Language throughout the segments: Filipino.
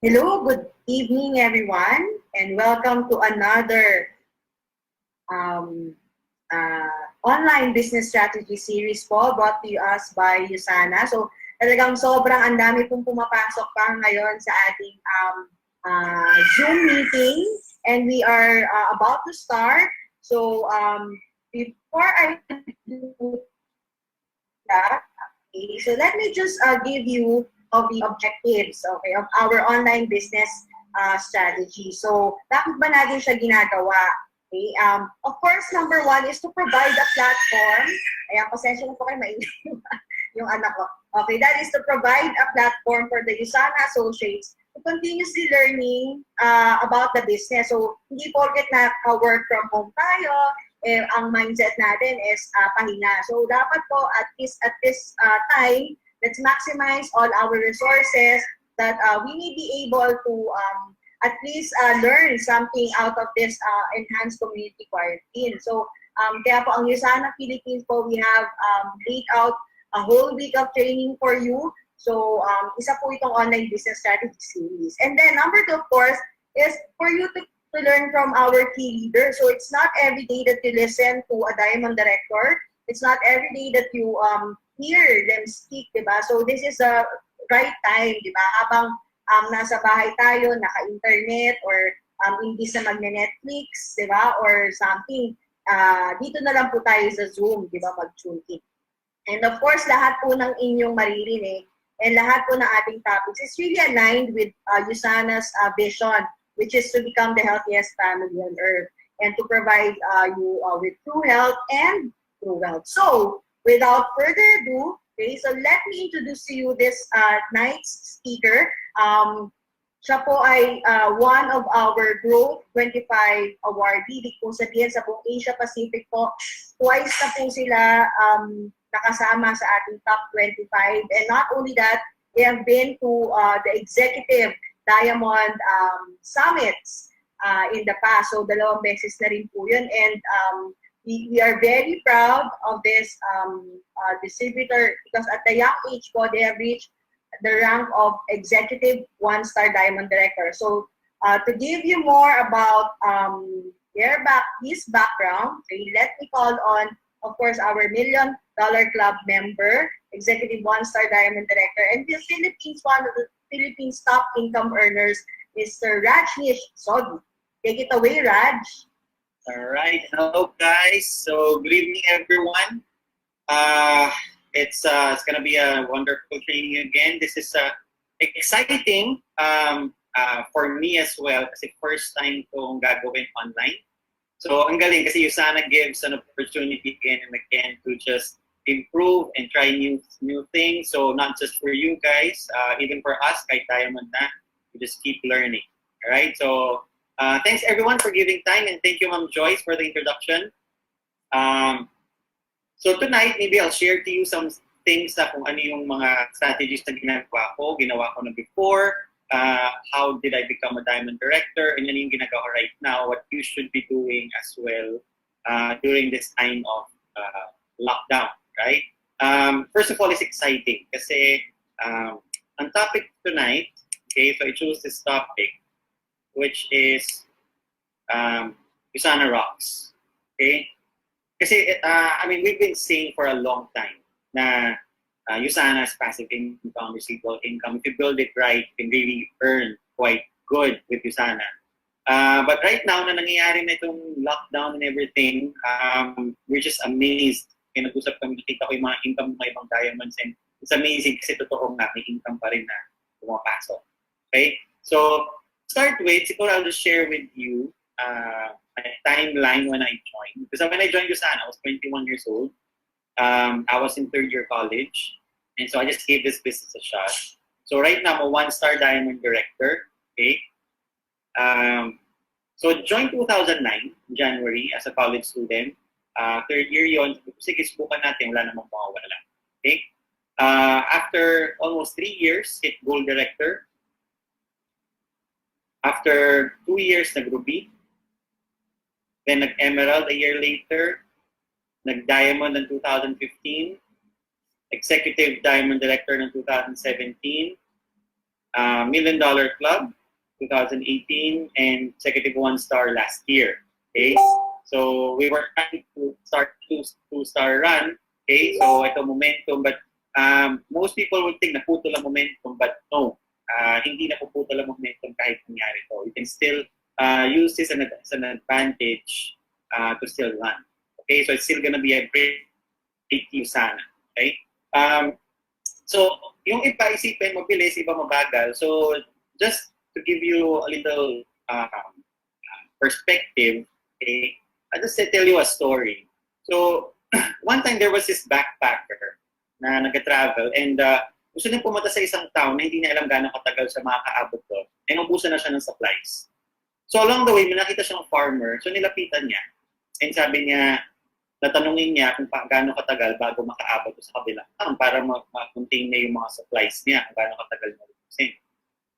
Hello, good evening everyone, and welcome to another um, online business strategy series po brought to us by Usana. So talagang sobrang ang dami pong pumapasok pa ngayon sa ating Zoom meeting, and we are about to start. So before I do that, okay, so let me just give you of the objectives, okay, of our online business strategy. So, bakit ba natin siya ginagawa? Okay, of course, number one is to provide a platform. Ayan, pasensya na po kayo, mainit yung anak ko. Okay, that is to provide a platform for the Usana Associates to continuously learning about the business. So, hindi porket na work from home tayo, ang mindset natin is pahinga. So, dapat po at least at this time, let's maximize all our resources that we may be able to at least learn something out of this enhanced community quarantine. So, kaya po ang Usana Philippines po, we have laid out a whole week of training for you. So, isa po itong online business strategy series. And then, number two, of course, is for you to learn from our key leaders. So, it's not every day that you listen to a Diamond Director. It's not every day that you hear them speak, di ba? So this is the right time, di ba? Habang nasa bahay tayo, naka-internet, or imbis na magne-Netflix, di ba? Or something, dito na lang po tayo sa Zoom, di ba? Mag-tune in. And of course, lahat po ng inyong maririnig and lahat po ng ating topics is really aligned with Usana's vision, which is to become the healthiest family on earth and to provide you with true health and true wealth. So, without further ado, okay, so let me introduce to you this night's speaker. Siya po ay one of our Growth 25 awardee. Ibig po sabihin sa buong Asia Pacific po, twice na po sila nakasama sa ating top 25. And not only that, they have been to the executive Diamond Summits in the past. So, 2 beses na rin po yun. And we are very proud of this distributor because at the young age po, they have reached the rank of executive one-star Diamond Director. So to give you more about his background, okay, let me call on, of course, our $1 Million Club member, executive one-star Diamond Director, and the Philippines, one of the Philippines' top income earners, Mr. Rajneesh Sodhi. Take it away, Raj. All right, hello guys. So good evening, everyone. It's gonna be a wonderful training again. This is exciting for me as well kasi first time kong gagawin online. So ang galing kasi Usana gives an opportunity again and again to just improve and try new things. So not just for you guys, even for us, kahit Diamond na, we just keep learning. All right, so. Thanks everyone for giving time, and thank you Ma'am Joyce for the introduction. So tonight, maybe I'll share to you some things na kung ano yung mga strategies na ginawa ko na before, how did I become a Diamond Director, and ano yung ginagawa right now, what you should be doing as well during this time of lockdown, right? First of all, it's exciting kasi ang topic tonight, okay, so I chose this topic, which is Usana Rocks. Okay? Kasi, we've been saying for a long time na Usana's passive income, residual income, if you build it right, you can really earn quite good with Usana. But right now, na nangyayari na itong lockdown and everything, we're just amazed. Kaya nag-usap kami, nakita ko yung mga income ng mga ibang diamonds, and it's amazing kasi totoo nga, may income pa rin na pumapasok. Okay? So, start with, siguro I'll just share with you a timeline when I joined. Because when I joined Usana, I was 21 years old. I was in third year college. And so I just gave this business a shot. So right now, I'm a one-star Diamond Director. Okay. So joined 2009, January, as a college student. Third year yon. Sige, subukan natin. Wala namang mawawala. Okay. After almost 3 years, hit Gold Director. After 2 years, nag-Ruby. Then nag-Emerald a year later. Nag-Diamond in 2015. Executive Diamond Director in 2017. Million Dollar Club 2018 and Executive One Star last year. Okay? So we were trying to start two-star run. Okay? So ito momentum, but most people would think naputol ang momentum, but no. Hindi napuputol ang momentum kahit nangyari to. You can still use this as an advantage to still run. Okay? So it's still gonna be a great USANA. Okay? So, yung iba isipin mabilis, iba mabagal. So, just to give you a little perspective, okay, I'll just tell you a story. So, one time there was this backpacker na nag-travel and gusto niya pumunta sa isang town na hindi niya alam gaano katagal siya makakaabot doon. And ubusan na siya ng supplies. So, along the way, may nakita siyang farmer. So, nilapitan niya. And sabi niya, natanungin niya kung gaano katagal bago makaabot sa kabilang town para ma-contain niya yung mga supplies niya kung gaano katagal na ubusin.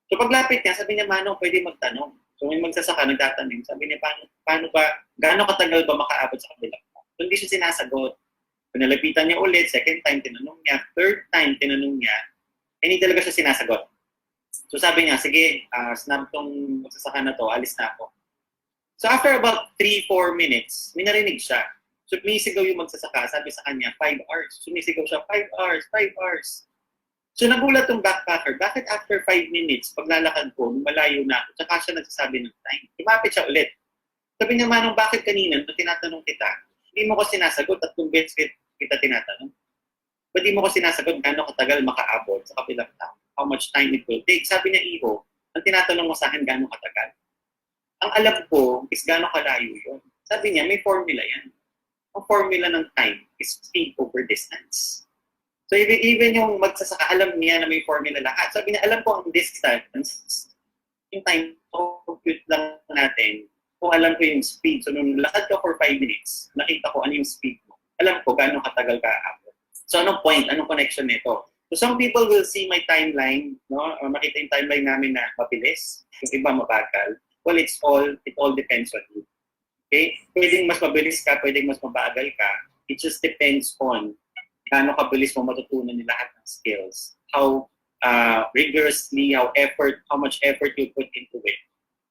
So paglapit niya, sabi niya, Manong, pwede magtanong. So may magsasaka, nagtatanong. Sabi niya, paano ba, gaano katagal ba makaabot sa kabilang town? So hindi siya sinasagot. So nalapitan niya ulit, second time tinanong niya, third time tinanong niya, hindi talaga siya sinasagot. So sabi niya, sige, snap tong magsasaka na to, alis na ako. So after about 3-4 minutes, may narinig siya. So, sumisigaw yung magsasaka, sabi sa kanya, 5 hours. Sumisigaw siya, 5 hours, 5 hours. So, nagulat yung backpacker, bakit after 5 minutes, paglalakad ko, malayo na ako, tsaka siya nagsasabi ng time. Lumapit siya ulit. Sabi niya, Manong, bakit kanina, nung tinatanong kita, hindi mo ko sinasagot at kung beses kita tinatanong. Ba't di mo ko sinasagot gaano katagal makaabot sa kabilang town? How much time it will take? Sabi niya, Iho, ang tinatanong mo sa akin gaano katagal. Ang alam ko is gaano kalayo yun. Sabi niya, may formula yan. Ang formula ng time is speed over distance. So even yung magsasaka, alam niya na may formula lahat. Sabi niya, alam ko ang distance, yung time, compute lang natin, kung alam ko yung speed. So nung lakad ka for 5 minutes, nakita ko ano yung speed mo. Alam ko gaano katagal ka aabot. So anong point, anong connection nito? So some people will see my timeline, no? Makita yung timeline namin na mabilis, yung iba mabagal. Well, it all depends on you. Okay? Pwedeng mas mabilis ka, pwedeng mas mabagal ka. It just depends on gaano kabilis mo matutunan yung lahat ng skills. How rigorously, how much effort you put into it.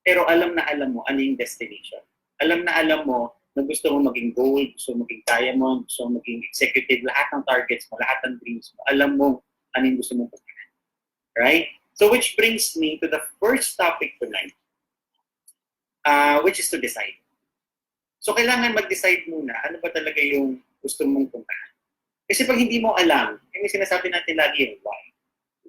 Pero alam mo ano yung destination. Alam mo na gusto mo maging goal, gusto mo maging diamond, gusto mo maging executive, lahat ng targets mo, lahat ng dreams mo. Alam mo ano yung gusto mong pagkakas. Right? So which brings me to the first topic tonight, which is to decide. So, kailangan mag-decide muna ano ba talaga yung gusto mong puntahan. Kasi pag hindi mo alam, yung sinasabi natin lagi yung why.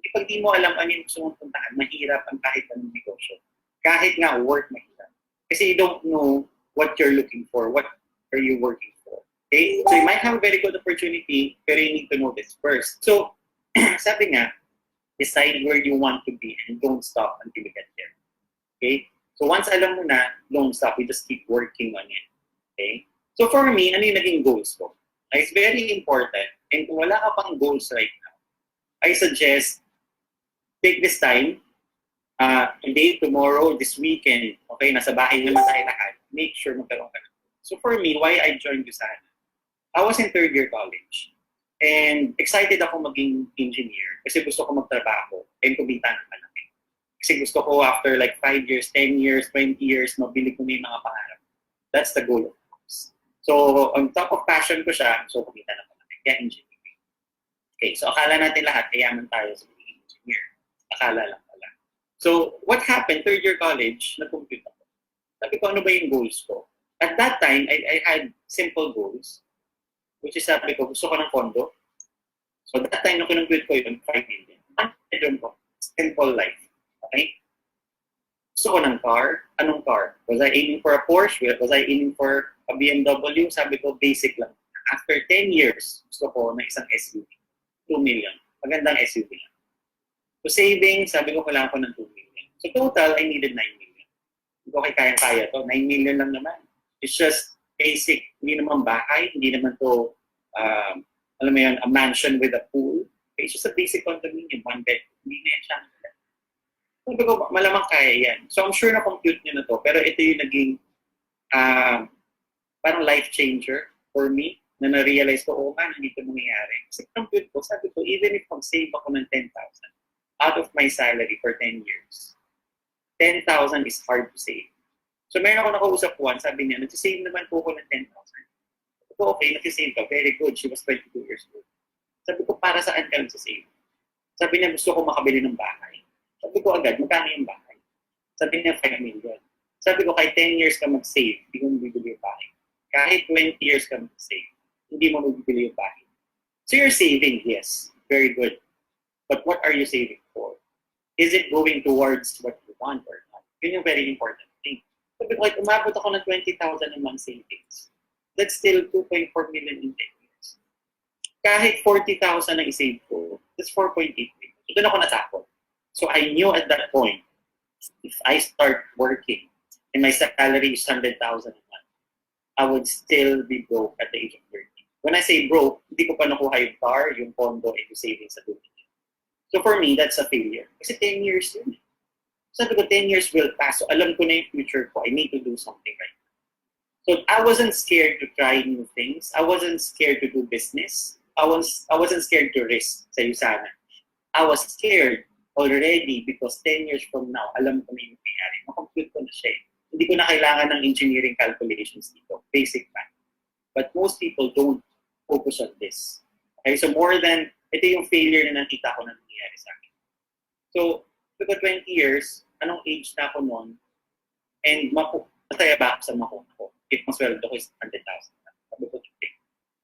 Pag hindi mo alam ano yung gusto mong puntahan, mahirap ang kahit anong negosyo. Kahit nga work, mahirap. Kasi you don't know what you're looking for, what are you working for. Okay? So, you might have a very good opportunity, pero you need to know this first. So, sabi nga, decide where you want to be and don't stop until you get there. Okay? So, once alam mo na, don't stop. You just keep working on it. Okay? So for me, ano yung naging goals ko? It's very important. And kung wala ka pang goals right now, I suggest take this time, today, tomorrow, this weekend, okay, nasa bahay naman tayo lahat, make sure magkaroon ka na. So for me, why I joined USANA? I was in third year college. And excited ako maging engineer kasi gusto ko magtrabaho and kumita ng malaki. Kasi gusto ko after like 5 years, 10 years, 20 years, mabili ko na yung mga pangarap. That's the goal of course. So, on top of passion ko siya, so kumita na pala. Kaya engineering. Okay, so akala natin lahat, kayaman tayo sa magiging engineer. Akala lang pala. So, what happened, third year college, nag-compute ako. Sabi ko, ano ba yung goals ko? At that time, I had simple goals, which is sabi ko, gusto ko ng condo. So, that time, nung kinumpuit ko yun, 5 million. Ang bedroom ko, simple life. Okay? Gusto ko ng car. Anong car? Was I aiming for a Porsche? Was I aiming for a BMW? Sabi ko, basic lang. After 10 years, gusto ko ng isang SUV. 2 million. Magandang SUV lang. So saving, sabi ko, kailangan ko ng 2 million. So total, I needed 9 million. Hindi ko kayang-kaya to. 9 million lang naman. It's just basic. Hindi naman bahay. Hindi naman to, alam mo yun, a mansion with a pool. It's just a basic condominium. One bed. Hindi na yan siya. Sabi ko, malamang kaya yan. So I'm sure na compute nyo na to. Pero ito yung naging parang life changer for me na na-realize ko, oh man, hindi ito mangyayari. Kasi compute ko, sabi ko, even if mag-save ako ng 10,000, out of my salary for 10 years, 10,000 is hard to save. So meron ako nakausap once, sabi niya, nagsisave naman po ako ng 10,000. Sabi ko, okay, nagsisave ka. Very good. She was 22 years old. Sabi ko, para saan ka nagsisave? Sabi niya, gusto ko makabili ng bahay. Sabi ko agad, magkano yung bahay? Sabi niya, 5 million. Sabi ko, kahit 10 years ka mag-save, hindi mo mabibili yung bahay. Kahit 20 years ka mag-save, hindi mo mabibili yung bahay. So you're saving, yes. Very good. But what are you saving for? Is it going towards what you want or not? Yun yung very important thing. Sabi ko, kahit umabot ako ng 20,000 a month savings, that's still 2.4 million in 10 years. Kahit 40,000 ang isave ko, that's 4.8 million. So doon ako natakot. So I knew at that point, if I start working and my salary is 100,000 a month, I would still be broke at the age of 30. When I say broke, hindi ko pa nakuha yung car, yung condo, and yung savings sa dulo. So for me, that's a failure. Kasi 10 years yun. Sabi ko, 10 years will pass. So alam ko na yung future ko. I need to do something right. So I wasn't scared to try new things. I wasn't scared to do business. I wasn't scared to risk sa USANA. I was scared already because 10 years from now, alam ko na yung nangyayari. Makompute ko na siya. Hindi ko na kailangan ng engineering calculations dito. Basic math. But most people don't focus on this. Okay, so more than, ito yung failure na nakita ko na nangyayari sa akin. So, for 20 years, anong age na ako noon, and masaya ba ako sa makuha ko? If masweldo ko is 100,000.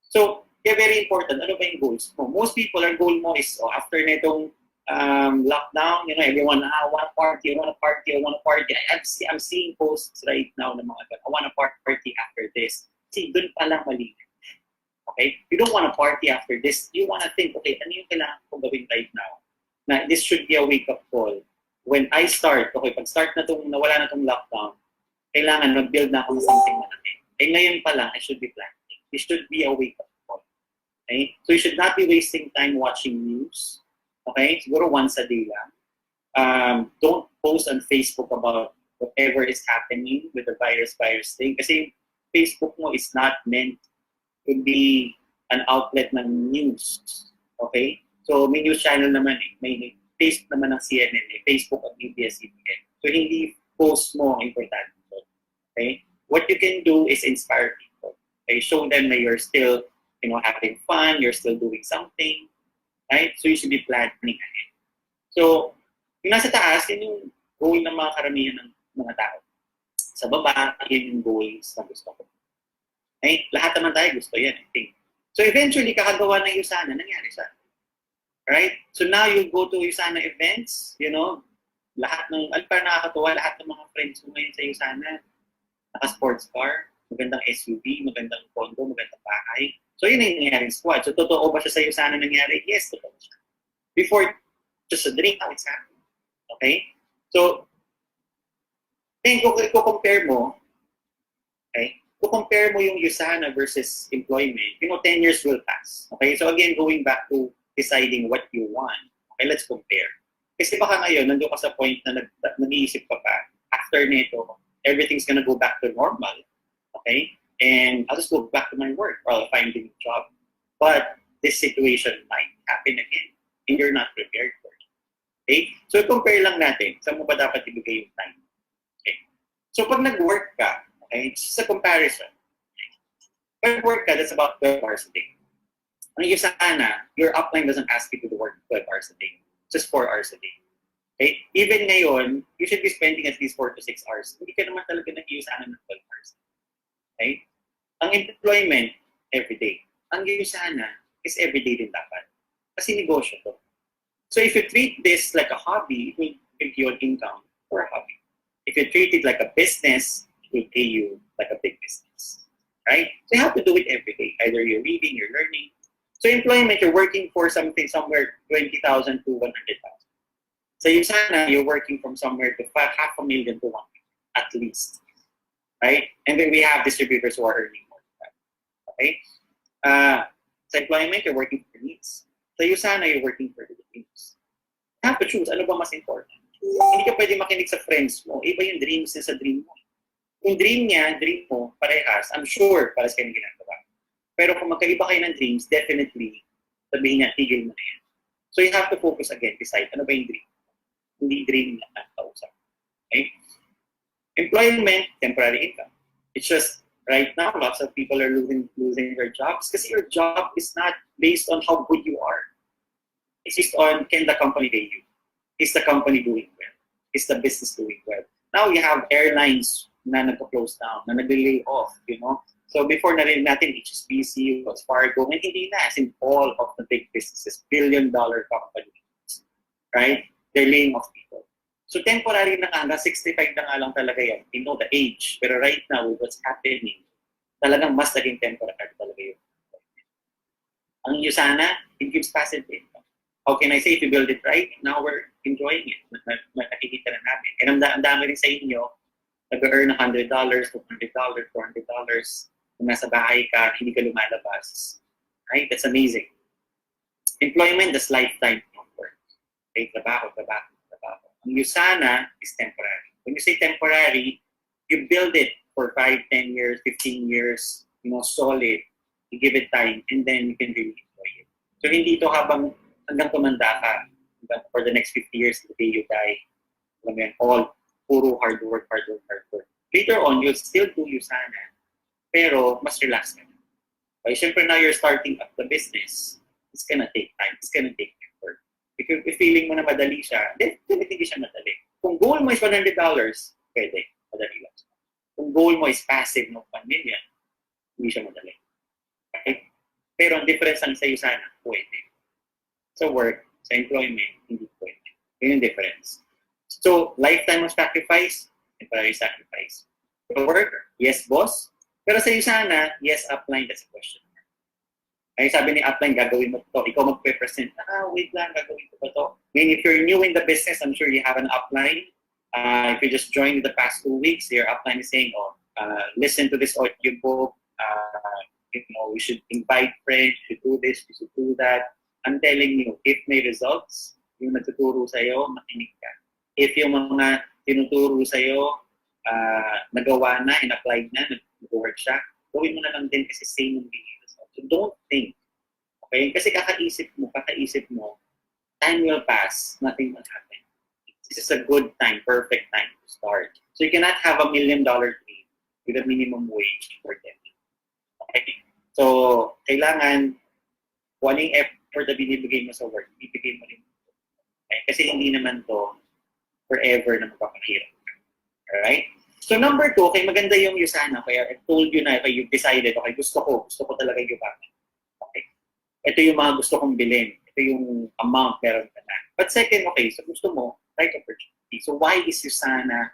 So, yeah, very important. Ano ba yung goals mo? Most people, ang goal mo is, after nitong lockdown, everyone, I want to party, I want to party, I want to party. I'm seeing posts right now ng mga, I want to party after this. See, dun pa lang mali. Okay? You don't want to party after this. You want to think, okay, ano yung kailangan kong gawin right now? Na this should be a wake-up call. When I start, okay, pag-start na itong, nawala na itong lockdown, kailangan mag-build na ako ng something malaki. Ngayon pa lang, I should be planning. This should be a wake-up call. Okay? So you should not be wasting time watching news. Okay? Siguro once a day lang. Don't post on Facebook about whatever is happening with the virus thing. Kasi Facebook mo is not meant to be an outlet ng news. Okay? So may news channel naman eh. May Facebook naman ng CNN eh. Facebook at ABS-CBN. So hindi post mo ang importante. Okay? What you can do is inspire people. Okay? Show them that you're still having fun, you're still doing something. Right? So you should be planning ahead. So, yung nasa taas, yun yung goal ng mga karamihan ng mga tao. Sa baba, yun yung goals na gusto ko. Okay? Lahat naman tayo gusto yan, I think. So eventually, kakagawa ng USANA, nangyari siya. Right? So now you go to USANA events, lahat ng, parang nakakatuwa, lahat ng mga friends mo ngayon sa USANA, naka-sports car, magandang SUV, magandang condo, magandang bahay. So yun yung nangyaring squad. So totoo ba siya sa USANA nangyari? Yes, totoo siya. Before, just a dream, how it's happening. Okay? So, then kung i-compare mo, okay, compare mo yung USANA versus employment, 10 years will pass. Okay? So again, going back to deciding what you want. Okay, let's compare. Kasi baka ngayon, nandun ka sa point na nag-iisip ka pa, after nito, everything's gonna go back to normal. Okay? And I'll just go back to my work or I'll find a new job. But this situation might happen again and you're not prepared for it. Okay? So compare lang natin, saan mo ba dapat ibigay yung time? Okay? So pag nag-work ka, okay, it's a comparison. Okay? Pag nag-work ka, that's about 12 hours a day. Ang USANA, your upline doesn't ask you to work 12 hours a day. Just 4 hours a day. Okay? Even ngayon, you should be spending at least 4 to 6 hours. Hindi ka naman talaga nag-USANA ng 12 hours. Okay? Ang employment, every day. Ang USANA is every day din dapat. Kasi negosyo to. So if you treat this like a hobby, it will give you an income for a hobby. If you treat it like a business, it will pay you like a big business. Right? So you have to do it every day. Either you're reading, you're learning. So employment, you're working for something somewhere 20,000 to 100,000. So USANA, you're working from somewhere to $500,000 to 1 million, at least. Right? And then we have distributors who are earning more than that. Okay? Sa employment, you're working for needs. Sa USANA, you're working for the dreams. You have to choose. Ano ba mas important? Hindi ka pwede makinig sa friends mo. Iba yung dreams niya sa dream mo. Yung dream niya, dream mo, parehas. I'm sure, parehas kayo ginagawa. Pero kung magkaiba kayo ng dreams, definitely, sabihin niya, tigil mo na yan. So you have to focus again, decide ano ba yung dream. Hindi dream na kausap. Okay? Employment, temporary income. It's just right now, lots of people are losing their jobs because your job is not based on how good you are. It's based on can the company pay you? Is the company doing well? Is the business doing well? Now you have airlines na nagpo-close down, na nag-lay off, you know. So before na rin natin, HSBC, Wells Fargo, and hindi na, as in all of the big businesses, billion-dollar companies, right? They're laying off people. So temporary na nga, hanggang 65 na nga lang talaga yan. You know the age. Pero right now, with what's happening, talagang mas naging temporary talaga yun. Ang USANA, it gives passive income. How can I say, if you build it right, now we're enjoying it. Nakikita na namin. And ang dami rin sa inyo, nag-earn $100, $200, $400, kung nasa bahay ka, hindi ka lumalabas. Right? That's amazing. Employment, that's lifetime of work. Okay, trabaho. Ang USANA is temporary. When you say temporary, you build it for 5, 10 years, 15 years, you know, solid. You give it time, and then you can really enjoy it. So hindi ito habang hanggang tumanda ka, for the next 50 years, the day you die, alam mo yan, all puro hard work. Later on, you'll still do USANA, pero mas relax ka na. Okay, syempre now you're starting up the business, it's gonna take time, it's gonna take effort. If feeling mo na madali siya, then hindi siya madali. Kung goal mo is $100, pwede, madali lang. Kung goal mo is passive ng pamilya, hindi siya madali. Okay? Pero ang difference lang sa USANA, pwede. Sa work, sa employment, hindi pwede. Yun yung difference. So, lifetime of sacrifice, temporary sacrifice. For work, yes, boss. Pero sa USANA, yes, upline, that's a question. Ay sabi ni upline, gagawin mo to. Ikaw magpe-present, wait lang, gagawin ko ba to? I mean, if you're new in the business, I'm sure you have an upline. If you just joined the past 2 weeks, your upline is saying, listen to this audiobook. You know, we should invite friends, we should do this, we should do that. I'm telling you, if may results, yung nagtuturo sa'yo, makinig ka. If yung mga tinuturo sa'yo, nagawa na, in-apply na, nag-work siya, gawin mo na lang din kasi same ang bigay results. So don't think. Okay? Kasi kakaisip mo, time will pass, nothing will happen. This is a good time, perfect time to start. So you cannot have $1 million dream with a minimum wage for them. Okay? So, kailangan, kung anong effort na binibigay mo sa work, ibigay mo rin. Okay? Kasi hindi naman to forever na magpapahirap. Alright? So, number 2, okay, maganda yung USANA. Kaya I told you na, okay, you've decided, okay, gusto ko talaga yung USANA. Okay. Ito yung mga gusto kong bilhin. Ito yung amount meron ka na. But second, okay, so gusto mo, right opportunity. So, why is USANA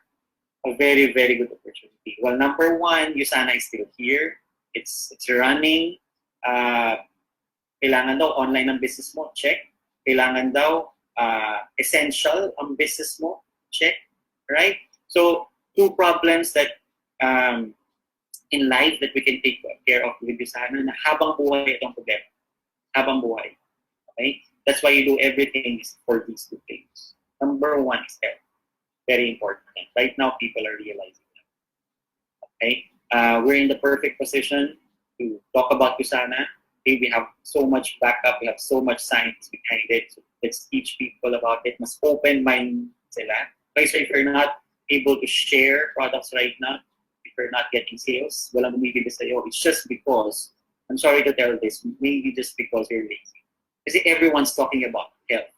a very, very good opportunity? Well, number 1, USANA is still here. It's running. Kailangan daw online ang business mo, check. Kailangan daw essential ang business mo, check. Right? So, 2 problems that in life that we can take care of with USANA na habang buhay itong problema. Habang buhay. Okay? That's why you do everything for these 2 things. Number 1 is health. Very important. Right now, people are realizing that. Okay? We're in the perfect position to talk about USANA. Okay, we have so much backup, we have so much science behind it. So let's teach people about it. Mas open mind sila. Okay, so if you're not able to share products right now, if you're not getting sales, walang bumibili sa'yo, it's just because, I'm sorry to tell this, maybe just because you're lazy. Kasi everyone's talking about health.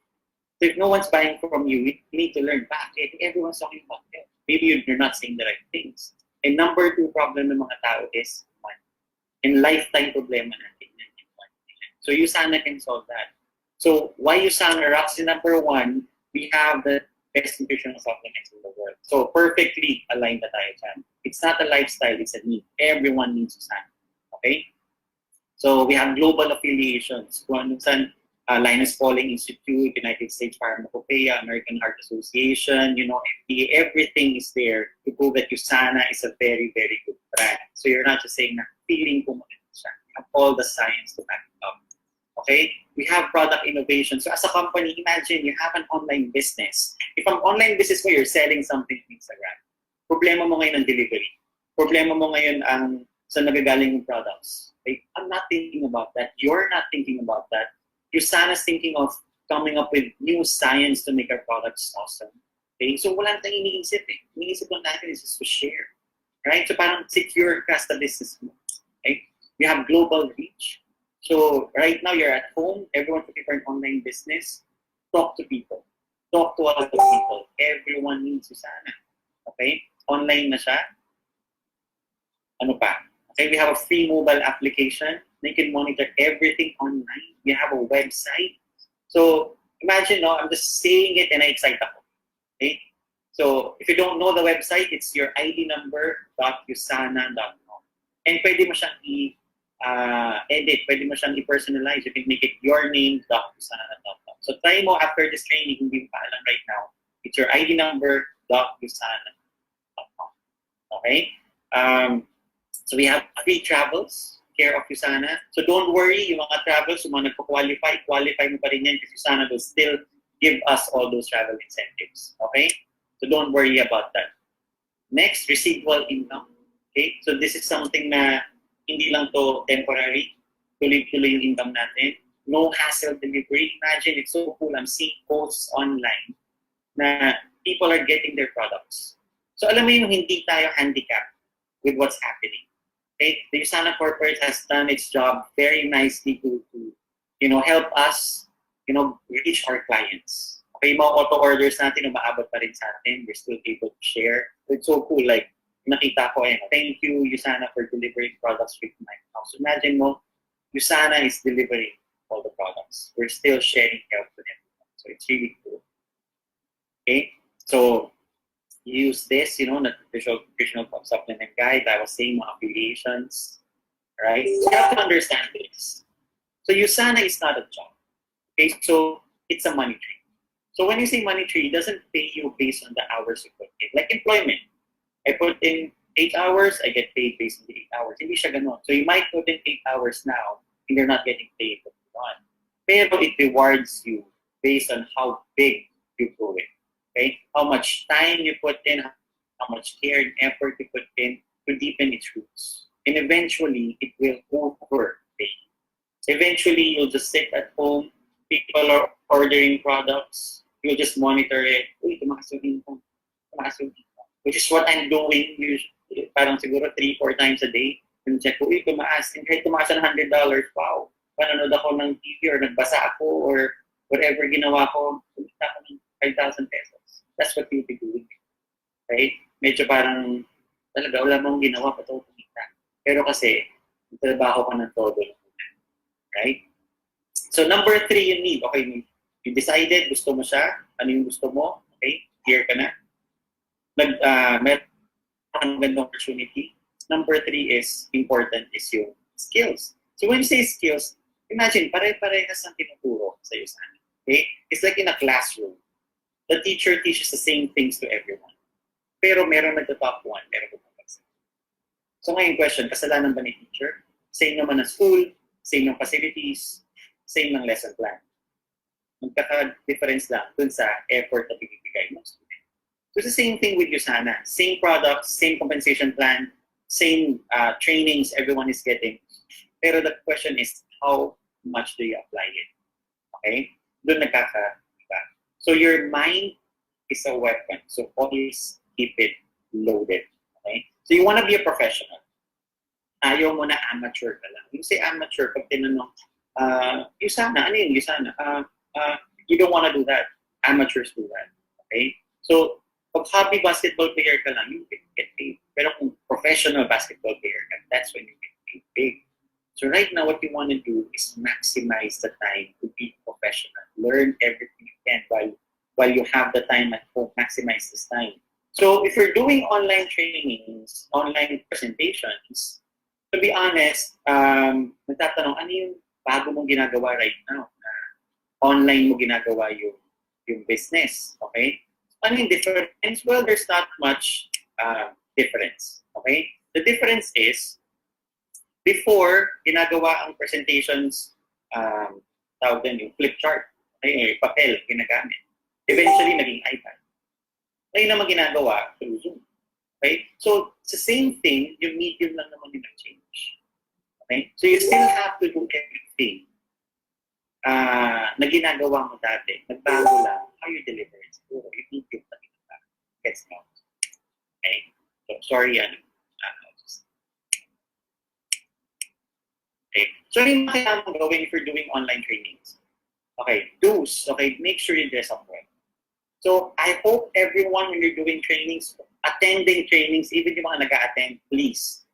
So if no one's buying from you, you need to learn back. Everyone's talking about health. Maybe you're not saying the right things. And number 2 problem ng mga tao is money. And lifetime problema natin. So USANA can solve that. So why USANA rocks? Number 1, we have the best nutritional supplements in the world. So perfectly aligned na tayo dyan. It's not a lifestyle, it's a need. Everyone needs USANA. Okay? So we have global affiliations. Kung saan Linus Pauling Institute, United States Pharmacopeia, American Heart Association, you know, FDA, everything is there to prove that USANA is a very, very good brand. So you're not just saying na feeling ko mo siya. You have all the science to back it up. Okay? We have product innovation. So as a company, imagine you have an online business. If an online business mo, you're selling something on Instagram. Problema mo ngayon ang delivery. Problema mo ngayon ang sa nagagaling yung products. Okay? I'm not thinking about that. You're not thinking about that. USANA's thinking of coming up with new science to make our products awesome. Okay? So wala tayong iniisip eh. Iniisip lang natin is just to share. Right? So parang secure ka sa business mo. Okay? We have global reach. So right now you're at home, everyone's looking for an online business. Talk to people. Talk to other people. Everyone needs Usana. Okay? Online na siya. Ano pa? Okay, we have a free mobile application. You can monitor everything online. We have a website. So imagine, no, I'm just saying it and I excite ako. Okay? So if you don't know the website, it's your ID number.usana.com. And pwede mo siyang edit, pwede mo siyang i-personalize. You can make it your name.usana.com. So try mo after this training, hindi mo pa alam right now. It's your ID number.usana.com. Okay? So we have free travels, care of Usana. So don't worry, yung mga travels, yung mga nagpo-qualify, qualify mo pa rin yan kasi Usana will still give us all those travel incentives. Okay? So don't worry about that. Next, residual income. Okay? So this is something na hindi lang to temporary. Tuloy-tuloy yung income natin. No hassle delivery. Imagine, it's so cool. I'm seeing posts online na people are getting their products. So alam mo yung hindi tayo handicapped with what's happening. Okay? The Usana Corporate has done its job very nicely to help us, reach our clients. Okay, mga auto orders natin, umaabot pa rin sa atin. We're still able to share. It's so cool. Like, nakita ko, thank you, Usana, for delivering products with my house. Imagine mo, Usana is delivering all the products. We're still sharing help with them. So it's really cool. Okay? So, use this, nutritional supplement guide. I was saying mga affiliations. Right? So you have to understand this. So Usana is not a job. Okay? So it's a money tree. So when you say money tree, it doesn't pay you based on the hours you put in. Like employment. I put in 8 hours, I get paid based on the 8 hours. Hindi siya ganun. So you might put in 8 hours now and you're not getting paid what you want. Pero it rewards you based on how big you do it. Okay? How much time you put in, how much care and effort you put in to deepen its roots. And eventually, it will overpay. Eventually, you'll just sit at home, people are ordering products, you'll just monitor it. Uy, tumakas yung income. Tumakas yung income. Which is what I'm doing usually, parang siguro 3-4 times a day. Yung check ko, uy, tumaas. And kahit tumaas ng $100, wow. Panonood ako ng TV or nagbasa ako or whatever ginawa ko, kumita ako ng 5,000 pesos. That's what you'll be doing. Right? Medyo parang talaga wala mong ginawa pa ito kumita. Pero kasi, trabaho ka ng todo. Right? So number 3 you need. Okay, you decided, gusto mo siya. Ano yung gusto mo? Okay, clear ka na. Meron kang gandang opportunity. Number 3 is important is yung skills. So when you say skills, imagine, pare-parehas ang tinuturo sa iyo sana. Okay? It's like in a classroom. The teacher teaches the same things to everyone. Pero meron nagta-top 1, meron bumabagsak. So ngayon question, kasalanan ba ni teacher? Same naman ng school, same ng facilities, same ng lesson plan. Magkaka-difference lang dun sa effort na binibigay ng student. So it's the same thing with Usana. Same products, same compensation plan, same trainings everyone is getting. Pero the question is, how much do you apply it? Okay? Doon nagkaka-iba. So your mind is a weapon. So always keep it loaded. Okay? So you want to be a professional. Ayaw mo na amateur ka lang. Yung say amateur, pag tinanong, Usana, ano yun Usana? You don't want to do that. Amateurs do that. Okay? So, pag hobby basketball player ka lang, you get paid. Pero kung professional basketball player ka, that's when you get paid big. So right now, what you want to do is maximize the time to be professional. Learn everything you can while you have the time at home. Maximize this time. So if you're doing online trainings, online presentations, to be honest, nagtatanong, ano yung bago mong ginagawa right now? Online mo ginagawa yung business. Okay? Ano yung difference? Well, there's not much difference. Okay? The difference is, before, ginagawa ang presentations, tawag din yung flip chart. Okay? Papel, ginagamit. Eventually, naging iPad. Ngayon naman ginagawa through Zoom. Okay? So, it's the same thing, yung medium lang naman yung change. Okay? So, you still have to do everything na ginagawa mo dati. Nagbago lang how you deliver it. Siguro, i-improve na ito. Gets mo? Okay? So, sorry, okay. So, yung mga kailangan mo gawin if you're doing online trainings. Okay, do's. Okay, make sure you dress up well. So, I hope everyone when you're doing trainings, attending trainings, even yung mga nag-a-attend, please,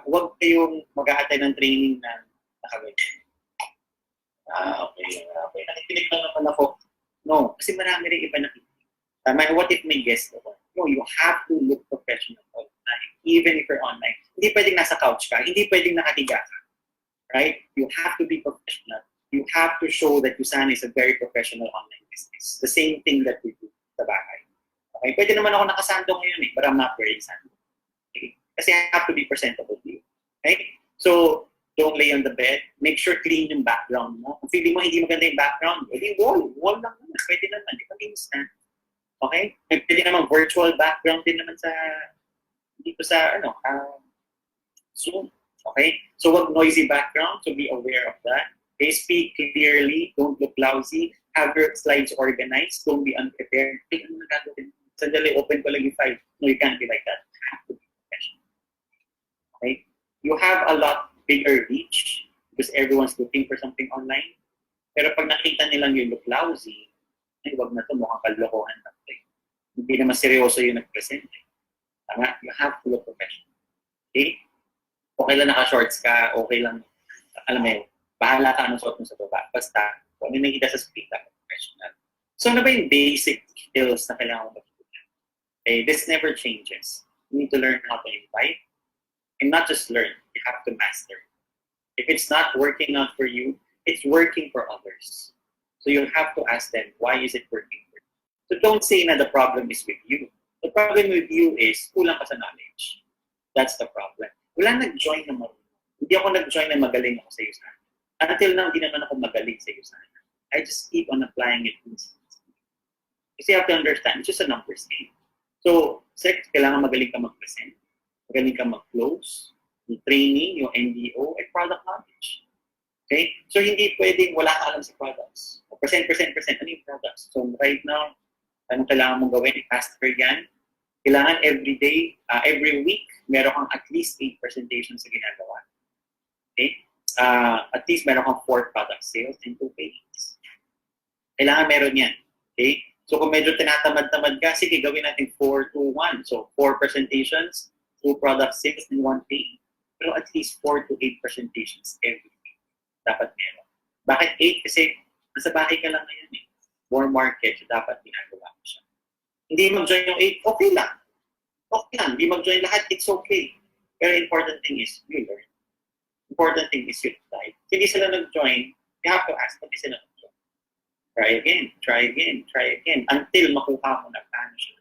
huwag kayong mag-a-attend ng training na nakagawin. Okay. Nakikinig lang naman ako. No, kasi marami rin iba nakikinig. What if may guest ako? No, you have to look professional all the time, even if you're online. Hindi pwedeng nasa couch ka, hindi pwedeng nakahiga ka. Right? You have to be professional. You have to show that Usana is a very professional online business. The same thing that we do sa bahay. Okay? Pwede naman ako nakasando ngayon but I'm not wearing sando. Okay? Kasi I have to be presentable to you. Okay? So, don't lay on the bed. Make sure clean yung background mo. Kung feeling mo hindi maganda yung background, edi wall. Wall lang naman. Pwede naman. Di ba instant? Okay? Pwede naman virtual background din naman sa dito sa Zoom. Okay? So, wag noisy background. So, be aware of that. Okay? Speak clearly. Don't look lousy. Have your slides organized. Don't be unprepared. Hey, ano na gagawin? Sandali, open ko lang yung file. No, you can't be like that. You have to be professional. Okay? You have a lot bigger reach because everyone's looking for something online. Pero pag nakita nilang you look lousy, ay, wag na ito, mukhang kalokohan na ito. Hindi naman seryoso yung nag-present. Tama? You have to look professional. Okay? Okay lang naka-shorts ka, okay lang, alam mo yun, bahala ka anong suot mo sa baba. Basta, kung ano nakita sa speed, professional. So, ano ba yung basic skills na kailangan mo matutunan? Okay? This never changes. You need to learn how to invite. And not just learn, you have to master. If it's not working out for you, it's working for others. So you have to ask them, why is it working for you? So don't say na the problem is with you. The problem with you is kulang ka sa knowledge. That's the problem. Wala nag-join na marunong. Hindi ako nag-join na magaling ako sa iyo sana. Until now, hindi naman ako magaling sa iyo sana. I just keep on applying it. Kasi you have to understand, it's just a numbers game. So, kailangan magaling ka mag-present, magaling ka mag-close, yung training, yung NDO, and product knowledge. Okay? So, hindi pwedeng wala ka alam sa products. Percent, ano yung products? So, right now, anong kailangan mong gawin? Master yan. Kailangan every day, every week, meron kang at least 8 presentations sa ginagawa. Okay? At least meron kang 4 product sales and 2 pages. Kailangan meron yan. Okay? So, kung medyo tinatamad-tamad ka, sige, gawin natin 4-2-1. So, 4 presentations, 2 product sales, and 1 page. Pero at least 4 to 8 presentations every week. Dapat meron. Bakit 8? Kasi nasa bahay ka lang ngayon eh. More market, so dapat ginagawa mo siya. Hindi mag-join yung 8, okay lang. Okay lang. Hindi mag-join lahat, it's okay. Pero important thing is, you learn. Important thing is you try. Hindi sila nag-join, you have to ask, hindi sila nag-join. Try again, until makuha mo na paano siya.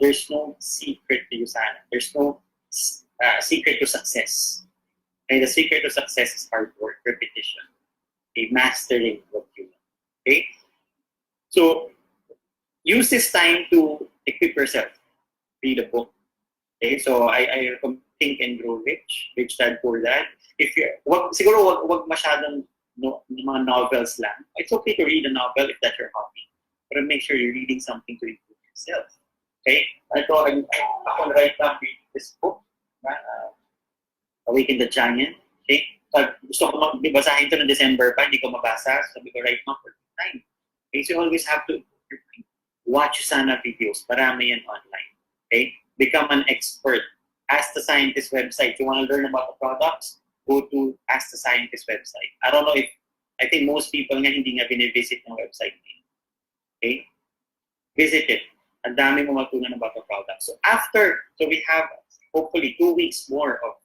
There's no secret to Usana. There's no secret to success. And the secret to success is hard work, repetition, mastering what you want. Okay? So, use this time to equip yourself. Read a book. Okay? So, I recommend Think and Grow Rich, Rich Dad Poor Dad. If you're, siguro wag masyadong mga novels lang. It's okay to read a novel if that's your hobby. But make sure you're reading something to improve yourself. Okay? Ako right now read this book. Awaken the Giant. Okay? Gusto ko magbasahin ito ng December pa, hindi ko mabasa. Sabi ko right now for time. Okay? So you always have to watch Usana videos. Marami yan online. Okay? Become an expert. Ask the Scientist website. You want to learn about the products? Go to Ask the Scientist website. I don't know if, I think most people nga hindi nga binivisit ng website. Okay? Visit it. Ang dami mo matunan about the product. So we have hopefully 2 weeks more of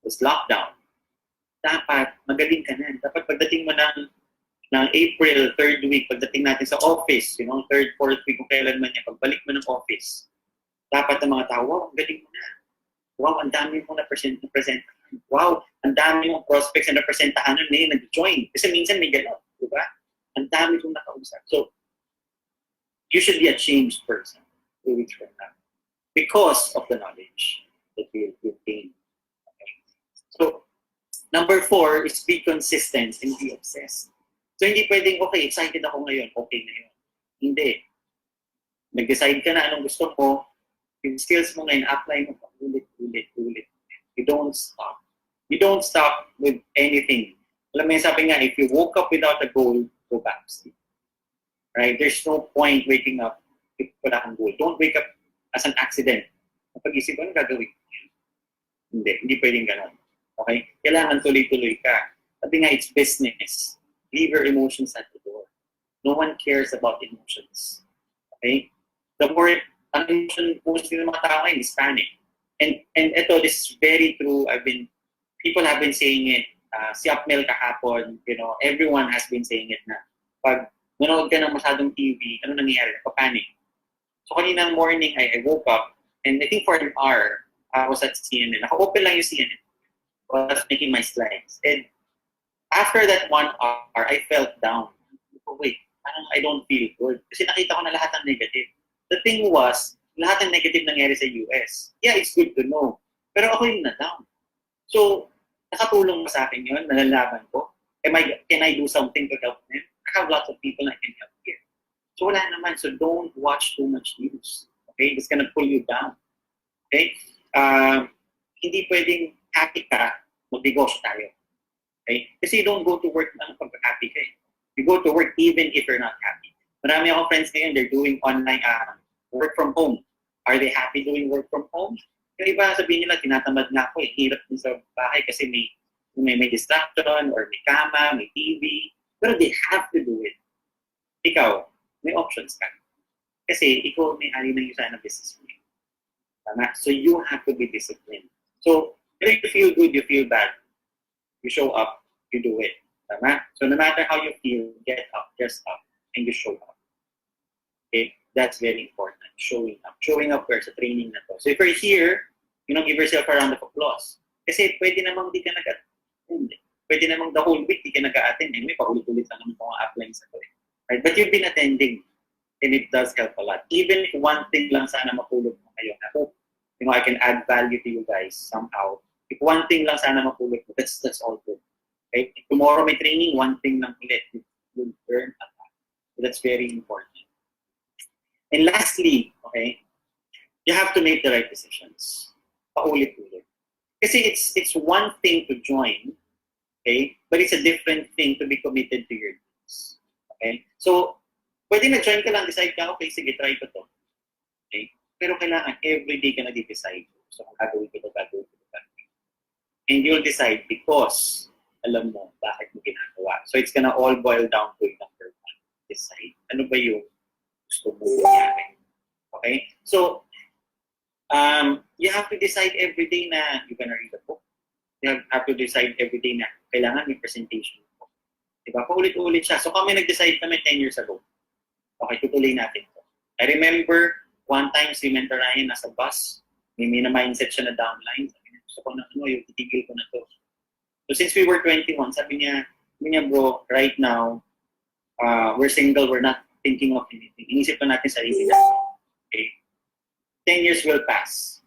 this lockdown. Dapat magaling ka na. Dapat pagdating mo ng April, 3rd week, pagdating natin sa office, 3rd, 4th week, kung kailan man yan, pagbalik mo ng office, dapat ang mga tao, wow, galing mo na. Wow, ang dami mong na-present. Wow, ang dami mong prospects na na-presentahan na nag-join. Kasi minsan may gano'n, di ba? Ang dami kong nakausap. So, you should be a changed person 2 weeks from now because of the knowledge that you gain. Okay? So, Number 4 is be consistent and be obsessed. So hindi pwedeng, okay, excited ako ngayon, okay na yun. Hindi. Nag-decide ka na anong gusto mo, yung skills mo ngayon, apply mo pa ulit. You don't stop. You don't stop with anything. Alam mo yung sabi nga, if you woke up without a goal, go back to sleep. Right? There's no point waking up if wala kang goal. Don't wake up as an accident. Napag-isip ko, ano gagawin? Hindi pwedeng ganon. Okay? Kailangan tuloy-tuloy ka. Sabi nga, it's business. Leave your emotions at the door. No one cares about emotions. Okay? The more, ang emotion mostly ng mga tao ngayon is panic. And ito, this is very true. People have been saying it. Si Upmel kahapon, everyone has been saying it na. Pag nanood ka ng masyadong TV, ano nangyayari? Panic. So kaninang morning, I woke up, and I think for an hour, I was at CNN. Naka-open lang yung CNN. I was making my slides. And after that 1 hour, I felt down. Oh, wait, I don't feel good. Kasi nakita ko na lahat ng negative. The thing was, lahat ng negative nangyari sa US. Yeah, it's good to know. Pero ako yung na-down. So, nakatulong ba sa akin yun? Nalalaman ko? Can I do something to help them? I have lots of people I can help here. So, wala naman. So, don't watch too much news. Okay? It's gonna pull you down. Okay? Hindi pwedeng happy ka, mag-negosyo tayo. Okay? Kasi you don't go to work lang pag happy ka eh. You go to work even if you're not happy. Marami akong friends ngayon, they're doing online work from home. Are they happy doing work from home? Yung iba sabihin nila, tinatamad na ako eh. Hirap din sa bahay kasi may distraction or may kama, may TV. Pero they have to do it. Ikaw, may options ka. Kasi ikaw may-ari ng isa na business mo. Tama? So you have to be disciplined. So, whether you feel good, you feel bad, you show up, you do it. Tama? So no matter how you feel, get up, dress up, and you show up. Okay? That's very important. Showing up. Showing up where sa training na to. So if you're here, give yourself a round of applause. Kasi pwede namang di ka nag-attend. Pwede namang the whole week di ka nag-attend. May paulit-ulit lang naman mga uplines ako eh. Right? But you've been attending. And it does help a lot. Even if one thing lang sana mapulot mo ngayon. I hope, I can add value to you guys somehow. If one thing lang sana mapulot mo, that's all good. Okay? If tomorrow may training, one thing lang ulit. You'll learn a lot. So that's very important. And lastly, okay, you have to make the right decisions. Paulit-ulit. Kasi it's one thing to join, okay, but it's a different thing to be committed to your dreams. Okay? So, pwede na-join ka lang, decide ka, okay, sige, try ko to. Okay? Pero kailangan, everyday ka na-decide. So, kung gagawin ko to. And you'll decide because alam mo bakit mo ginagawa. So, it's gonna all boil down to number 1. Decide. Ano ba yung gusto mo nangyari? Okay? So, you have to decide every day na you're gonna read a book. You have to decide every day na kailangan may presentation po. Diba? Paulit-ulit siya. So, kami nag-decide kami 10 years ago. Okay, tutuloy natin to. I remember, one time si Mentor Ryan nasa bus, may na-mindset siya na downline. Sabi niya, gusto ko na yung titigil ko na to. So since we were 21, sabi niya, bro, right now, we're single, we're not thinking of anything. Inisip pa natin sarili natin. Okay? 10 years will pass.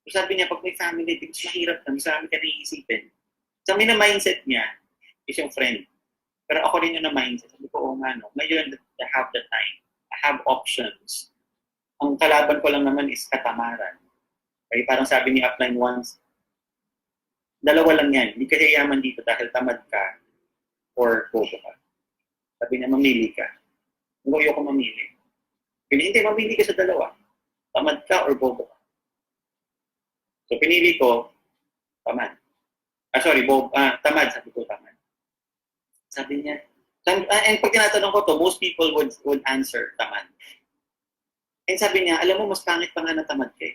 So sabi niya, pag may family, mas mahirap na, mas marami ka naiisipin. Sabi na mindset niya, is yung friend. Pero ako rin yung na-mindset. Sabi ko, oo nga, no. Ngayon, I have the time. I have options. Ang kalaban ko lang naman is katamaran. Okay? Parang sabi ni Upline once, dalawa lang yan. Hindi ka yayaman dito dahil tamad ka or bobo ka. Sabi niya, mamili ka. Kung ayoko mamili. Hindi, mamili ka sa dalawa. Tamad ka or bobo ka. So, pinili ko, tamad. Tamad. Sabi ko, tamad. Sabi niya, and pag tinatanong ko to, most people would answer, tamad. And sabi niya, alam mo, mas pangit pa nga na tamad ka eh.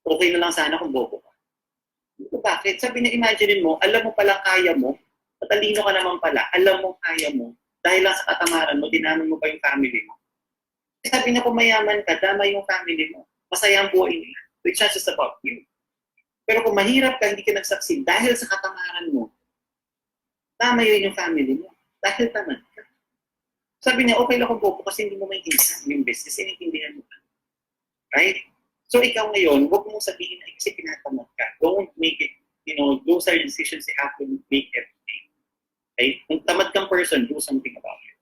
Okay na lang sana kung bobo ka. Bakit? Sabi niya, imagine mo, alam mo palang kaya mo, matalino ka naman pala, alam mo kaya mo, dahil lang sa katamaran mo, dinaman mo pa yung family mo. Sabi niya, kung mayaman ka, dama yung family mo. Masaya ang buhay nila. So it's not just about you. Pero kung mahirap ka, hindi ka nagsucceed dahil sa katamaran mo, tama yun yung family mo. Dahil tamad ka. Sabi niya, okay lang kung bobo kasi hindi mo maintindihan yung business, iniintindihan mo ka. Right? So ikaw ngayon, huwag mong sabihin na kasi pinatamad ka. Don't make it those are decisions you have to make every day. Okay? Kung tamad kang person, do something about it.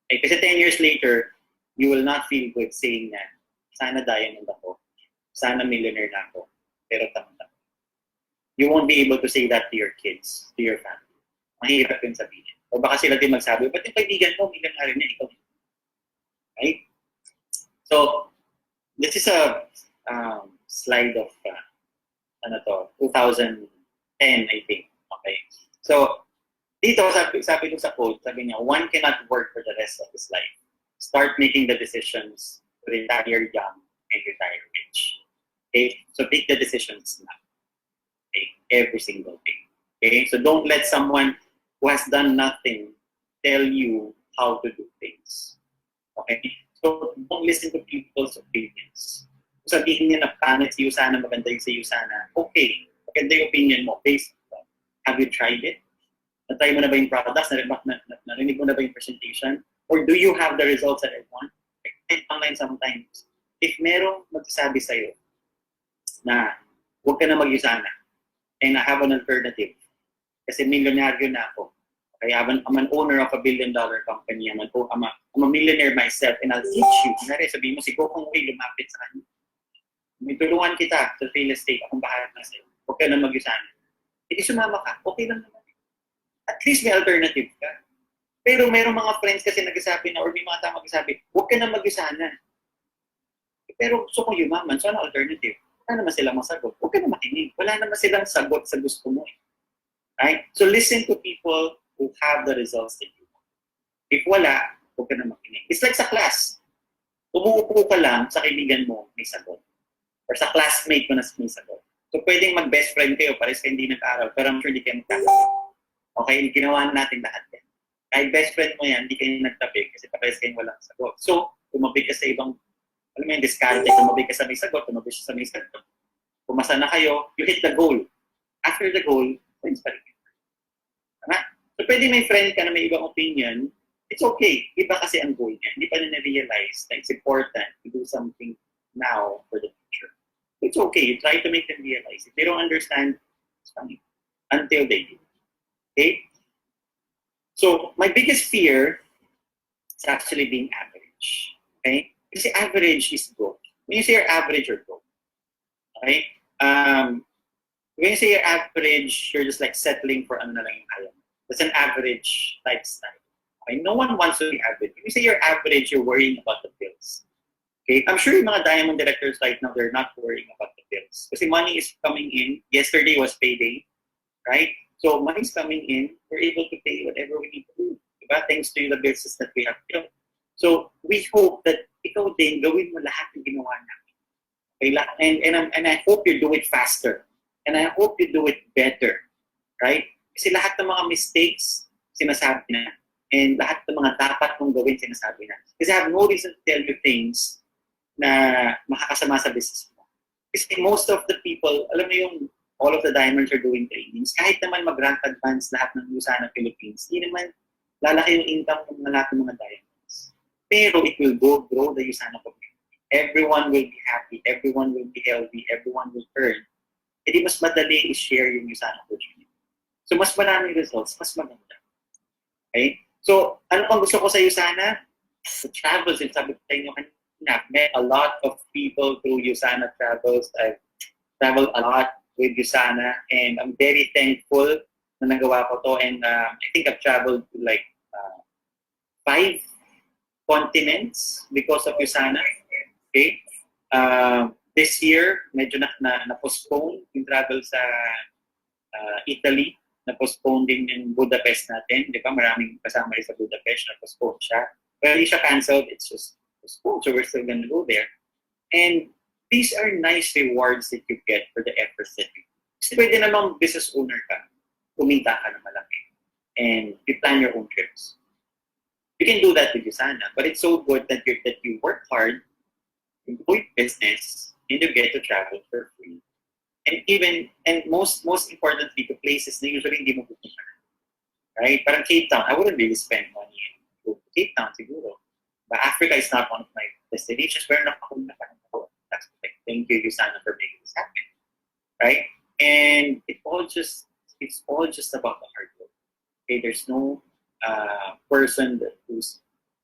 Okay? Kasi 10 years later, you will not feel good saying na, sana diamond ako, sana millionaire na ako, pero tamad ako. You won't be able to say that to your kids, to your family. Mahirap yun sabihin. O baka sila din magsabi, ba't yung kaibigan mo, millionaire na ikaw? Right? So, this is a slide of 2010, I think. Okay. So, dito, sabi dun sa quote, sabi niya, one cannot work for the rest of his life. Start making the decisions to retire young and retire rich. Okay? So, take the decisions now. Okay? Every single day. Okay? So, don't let someone who has done nothing tell you how to do things. Okay? So, don't listen to people's opinions. Kung sabihin niya na pangit si Yusana, maganda yung si Yusana, okay. Maganda yung opinion mo based on that. Have you tried it? Na-try mo na ba yung products? Narinig mo na ba yung presentation? Or do you have the results that I want? Like, online sometimes. If merong magsasabi sa'yo na huwag ka na mag-Yusana and I have an alternative kasi milyonaryo na ako. Okay, I'm an owner of a billion-dollar company. I'm a millionaire myself and I'll teach you. Kunwari, sabihin mo, si Gokong Wei lumapit sa kanya. May tulungan kita sa real estate. Akong bahala na sa'yo. Huwag ka na mag-Yusana. Hindi sumama ka. Okay lang naman. At least may alternative ka. Pero mayroong mga friends kasi nagsasabi na or may mga tao magsasabi, huwag ka na mag-Yusana. Pero gusto kong yumaman. So ano alternative? Wala naman silang masagot. Huwag ka na makinig. Wala naman silang sagot sa gusto mo. Right? So listen to people who have the results that you want. If wala, huwag ka na makinig. It's like sa class. Umuupo ka lang sa kaibigan mo, may sagot. Or sa classmate mo na may sagot. So pwedeng mag-best friend kayo, pares kayo hindi nag-aaral, pero I'm sure hindi kayo nagtabi. Okay? Ginawa natin lahat yan. Kahit best friend mo yan, hindi kayo nagtabi kasi pares kayong walang sagot. So, tumabig ka sa ibang, alam mo yung discard, tumabig ka sa may sagot, tumabig siya sa may sagot. Pumasa na kayo, you hit the goal. After the goal, friends pa rin. Tama? So, pwede may friend ka na may ibang opinion, it's okay. Iba kasi ang goal niya. Hindi pa na-realize na it's important to do something now for the future. It's okay. You try to make them realize. If they don't understand, it's funny. Until they do. Okay? So, my biggest fear is actually being average. Okay? Kasi average is broke. When you say you're average, you're broke. Okay? When you say you're average, you're just like settling for ano na lang yung kaya. That's an average lifestyle. Okay? No one wants to be average. When you say you're average, you're worrying about the bills. Okay? I'm sure yung mga diamond directors right now, they're not worrying about the bills. Kasi money is coming in. Yesterday was payday. Right? So money is coming in. We're able to pay whatever we need to do. Diba? Thanks to the business that we have built. So we hope that ikaw din, gawin mo lahat ng ginawa namin. Okay? And I hope you do it faster. And I hope you do it better. Right? Kasi lahat ng mga mistakes, sinasabi na. And lahat ng mga dapat mong gawin, sinasabi na. Kasi I have no reason to tell you things na makakasama sa business mo. Kasi most of the people, alam mo yung all of the diamonds are doing trainings, kahit naman mag-rank advance lahat ng Yusana Philippines, hindi naman lalaki yung income ng lahat ng mga diamonds. Pero it will grow the Yusana community. Everyone will be happy, everyone will be healthy, everyone will earn. E di mas madali i-share yung Yusana opportunity. So mas maraming results, mas maganda. Okay? So, ano pang gusto ko sa Yusana? The travels, yung sabi ko sa inyo kanina, I've met a lot of people through Yusana Travels. I've traveled a lot with Yusana and I'm very thankful na nagawa ko to. And I think I've traveled to like 5 continents because of Yusana. Okay? This year, medyo na-postpone yung travel sa Italy. Na-postpone din yung Budapest natin. Di ba? Maraming kasama rin sa Budapest. Na-postpone siya. Well, hindi siya canceled. It's just postponed. So we're still gonna go there. And these are nice rewards that you get for the efforts that you do. Kasi pwede namang business owner ka. Kumita ka na malaki. And you plan your own trips. You can do that with Yusana. But it's so good that you work hard, you do your business, and you get to travel for free. And most importantly, to places na usually hindi mo pupunta. Right? Parang Cape Town, I wouldn't really spend money in Cape Town siguro. But Africa is not one of my destinations. Pero ako. Thank you, Yusana, for making this happen. Right? And it's all just about the hard work. Okay, there's no person who's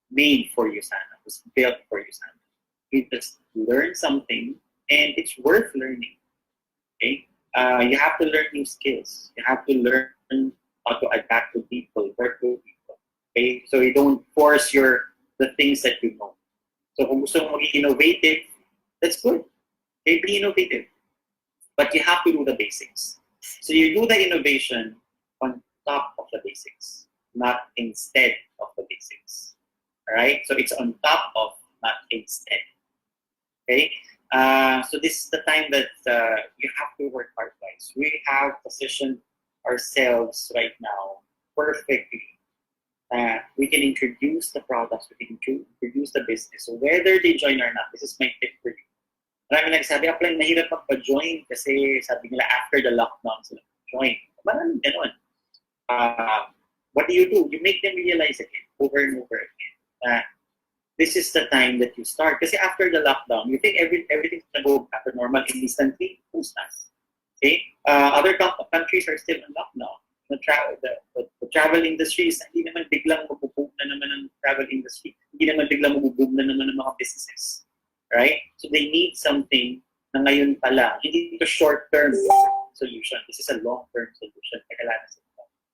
made for Usana, who's built for Usana. You just learn something, and it's worth learning. Okay, you have to learn new skills. You have to learn how to adapt to people, work with people. Okay, so you don't force the things that you know. So kung gusto mong maging innovative, that's good. Okay, be innovative. But you have to do the basics. So you do the innovation on top of the basics, not instead of the basics. All right? So it's on top of, not instead. Okay? So this is the time that you have to work hard, guys. We have positioned ourselves right now perfectly. We can introduce the products, we can introduce the business. So whether they join or not, this is my tip for you. Marami nagsabi, apply, mahirap magpa-join kasi sabi nila after the lockdown sila join. Maraming ganun. What do? You make them realize again, over and over again, this is the time that you start. Kasi after the lockdown, you think everything's going to go back to normal instantly? Who's not? Okay? Other countries are still in lockdown. The travel industry is hindi naman biglang mabuboom na naman ang travel industry. Hindi naman biglang mabuboom na naman ang mga businesses. Right? So they need something na ngayon pa lang. Hindi ito short-term solution. This is a long-term solution.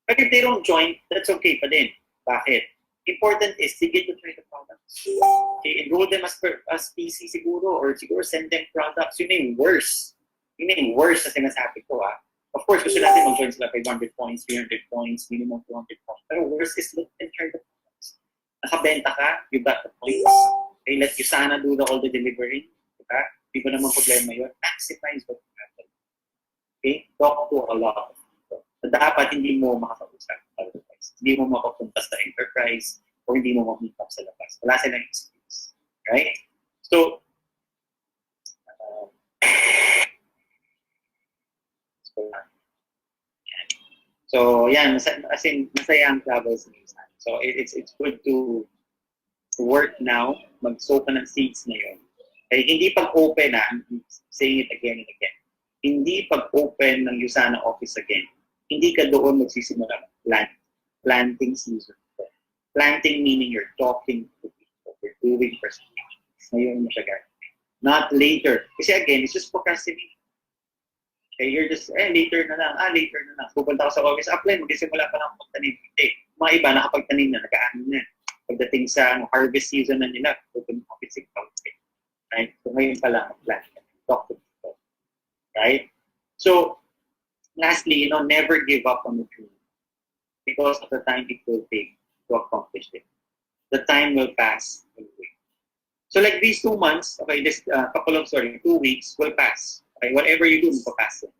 But if they don't join, that's okay pa din. Bakit? Important is they get to try the products. Okay, enroll them as PC siguro or siguro send them products. Yun yung worse. Yun yung worse na sinasabi ko. Of course, gusto natin mag-join sila 500 points, 300 points, minimum 200 points. Pero worse is look and try the products. Nakabenta ka, you got the points. Okay, let Usana do all the delivering. Diba? Hindi ko naman problema yun. Maximize what you have. Okay? Talk to a lot of people. So, dapat hindi mo makakausap. Hindi mo makapunta sa enterprise o hindi mo makita sa labas. Wala silang experience. Right? So, yan. As in, masaya ang travels ni Usana. So, it's good to work now, mag-sow ka ng seeds ngayon. Kaya hindi pag-open I'm saying it again and again. Hindi pag-open ng Usana office again. Hindi ka doon magsisimula planting season. Planting meaning you're talking to people, you're doing presentations. Ngayon mo siya gagawin. Not later. Kasi again, it's just procrastinating. Okay, you're just, later na lang. Pupunta ka sa office, apply, magsisimula pa ng pagtanim. Mga iba, nakapagtanim na, nag-aanin na. Pagdating sa harvest season na nila, open office accounting. Right? So ngayon pa lang, plan. Talk to people. Right? So, lastly, never give up on the dream. Because of the time it will take to accomplish it. The time will pass anyway. So like these 2 months, okay, 2 weeks will pass. Okay? Whatever you do, will pass it.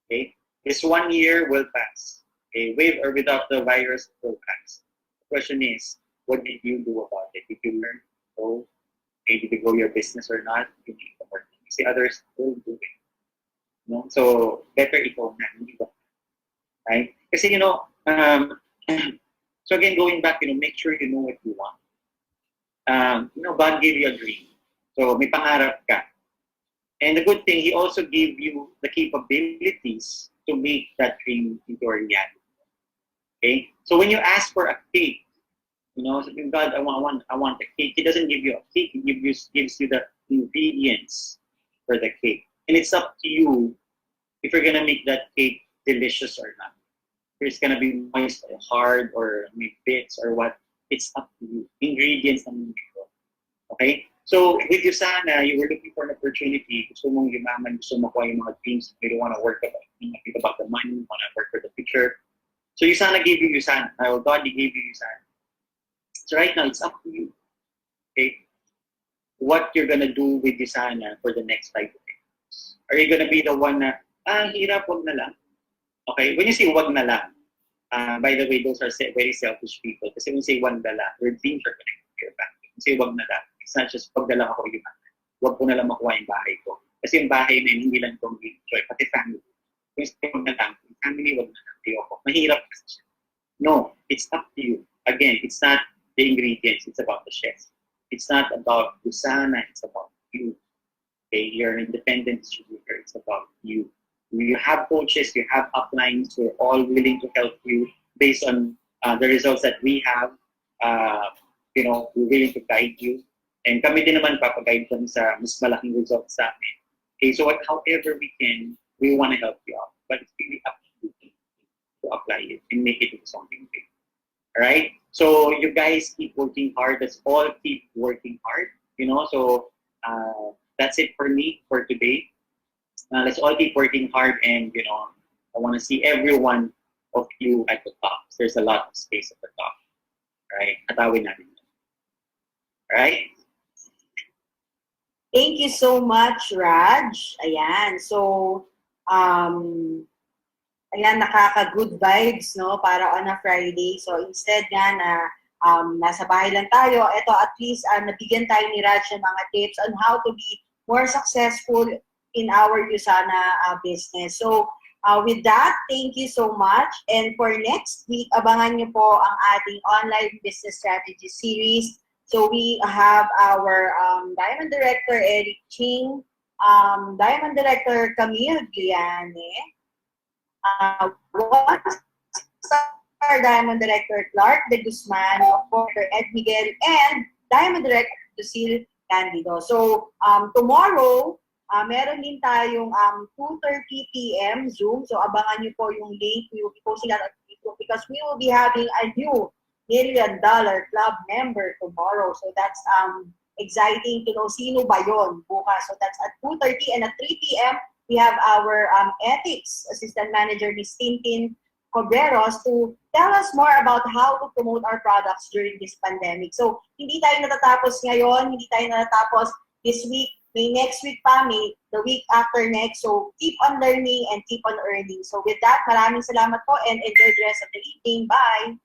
Okay? This 1 year will pass. Okay? With or without the virus, will pass. The question is, what did you do about it? Did you learn? Oh, did you grow your business or not? You need to work. See, others will do it. So, better ikaw na. Hindi ba? Right? Kasi, so again, going back, make sure you know what you want. God gave you a dream. So, may pangarap ka. And the good thing, He also gave you the capabilities to make that dream into a reality. Okay? So, when you ask for a cake, God, I want a cake. He doesn't give you a cake. He gives you the ingredients for the cake. And it's up to you if you're going to make that cake delicious or not. If it's going to be moist or hard or make bits or what, it's up to you. Ingredients naman ito. Okay? So, with Usana, you were looking for an opportunity. Gusto mong yumaman, gusto mo makuha yung mga dreams. You don't want to think about the money, you want to work for the future. So, Usana gave you Usana. God, He gave you Usana. So right now, it's up to you. Okay? What you're gonna do with Usana for the next 5 to 10 years. Are you gonna be the one na, hirap, wag na lang? Okay? When you say wag na lang, by the way, those are very selfish people. Kasi when you say wag na lang, your dreams are connected to your family. When you say wag na lang, it's not just wag na lang ako yung wag ko na lang makuha yung bahay ko. Kasi yung bahay na yun, hindi lang itong enjoy, pati family. When you say wag na lang, yung family, wag na lang. Mahirap kasi siya. No, it's up to you. Again, it's not the ingredients, it's about the chef. It's not about Usana, it's about you. Okay, you're an independent distributor, it's about you. You have coaches, you have uplines, we're all willing to help you based on the results that we have. We're willing to guide you. And kami din naman papaguide kami sa mas malaking results sa amin. Okay, so however we can, we want to help you out. But it's really up to you to apply it and make it into something big. Alright? So you guys keep working hard. Let's all keep working hard. So that's it for me for today. Let's all keep working hard, and I want to see every one of you at the top. There's a lot of space at the top. Right? Atawin natin. Right? Thank you so much, Raj. Ayan. So, ayan, nakaka-good vibes, no? Para on a Friday. So, instead nga na nasa bahay lang tayo, ito at least nabigyan tayo ni Raj ng mga tips on how to be more successful in our Usana business. So, with that, thank you so much. And for next week, abangan niyo po ang ating online business strategy series. So, we have our Diamond Director, Eric Ching, Diamond Director, Camille Guiane, One-Star Diamond Director, Clark De Guzman, Ed Miguel, and Diamond Director, Lucille Candido. So, tomorrow, meron din tayong 2:30 p.m. Zoom. So, abangan nyo po yung link. We will be posting that on Facebook because we will be having a new $1 Million Club member tomorrow. So, that's exciting to know sino ba yun bukas. So, that's at 2:30, and at 3 p.m., we have our ethics assistant manager, Ms. Tintin Cobreros, to tell us more about how to promote our products during this pandemic. So, hindi tayo natatapos ngayon, hindi tayo natatapos this week. May next week pa, may the week after next. So, keep on learning and keep on earning. So, with that, maraming salamat po and enjoy the rest of the evening. Bye!